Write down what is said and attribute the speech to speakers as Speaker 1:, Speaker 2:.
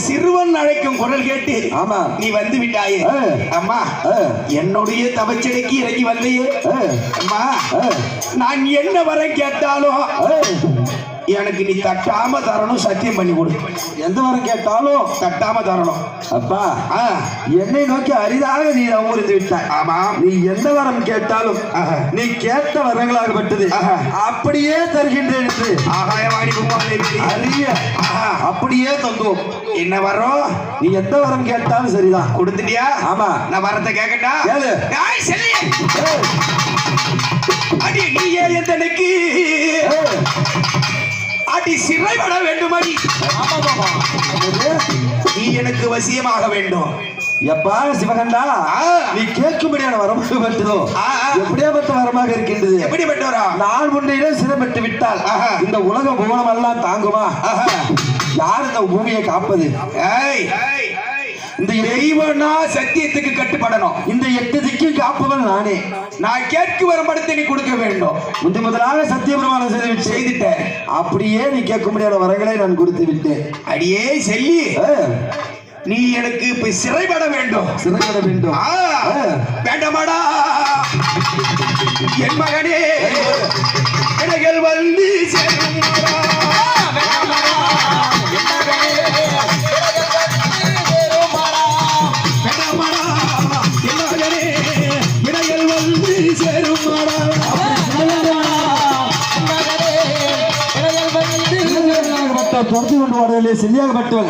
Speaker 1: சிறுவன் அழைக்கும் குரல் கேட்டு
Speaker 2: ஆமா
Speaker 1: நீ வந்து விட்டாயே அம்மா என்னுடைய தவச்செடிக்கு இறங்கி வந்தையே அம்மா நான் என்ன வர கேட்டாலும் எனக்கு நீ தட்டாம தரணும் சத்தியம் பண்ணி கொடு
Speaker 2: எந்த வரம் கேட்டாலும்
Speaker 1: தட்டாம தரணும்
Speaker 2: அப்பா என்னை நோக்கி அரிதாக நீ அமர்ந்து விட்டாய்
Speaker 1: ஆமா
Speaker 2: நீ எந்த வரம் கேட்டாலும் நீ கேட்ட வரங்களாகப்பட்டது அப்படியே தருகின்றேன் என்று
Speaker 1: ஆகாயவாணி
Speaker 2: அரிய அப்படியே தந்துவோம்
Speaker 1: என்ன வரோம்
Speaker 2: நீ எந்த வரம் கேட்டாலும் சரிதான்
Speaker 1: கொடுத்துட்டியா
Speaker 2: ஆமா
Speaker 1: நான் வரத்தை கேட்கட்டா
Speaker 2: கேளு
Speaker 1: அடி நீயே எந்தனுக்கு அடி சிறைப்பட வேண்டும் அடி நீ எனக்கு வசியமாக வேண்டும்
Speaker 2: எப்பா சிவகண்டா நீ கேட்கும்படியான வரம் பெற்றதோ எப்படியாப்பட்ட வரமாக இருக்கின்றது
Speaker 1: எப்படிப்பட்ட வரம்
Speaker 2: நான் முன்னையிலே சிறைப்பட்டு விட்டால் இந்த உலக புவனம் எல்லாம் தாங்குமா யார் இந்த பூமியை காப்பது
Speaker 1: இந்த தெய்வனா சத்தியத்துக்கு கட்டுப்படணும்
Speaker 2: இந்த 8 திக்கு காப்பவன் நானே
Speaker 1: நான் கேட்கு வரம்படுத்தி நீ கொடுக்க வேண்டும்
Speaker 2: முதலாக சத்திய பிரமாணம் செய்துட்டேன் அப்படியே நீ கேட்க முடியாத வரங்களை நான் கொடுத்து விட்டேன்
Speaker 1: அடியே செல்லி நீ எனக்கு இப்ப சிறைப்பட வேண்டும் வேண்டாமாடா என் மகனே இடைகள் வந்து
Speaker 2: துரத்தி கொண்டு வரவில்லை செல்லியாகப்பட்டவள்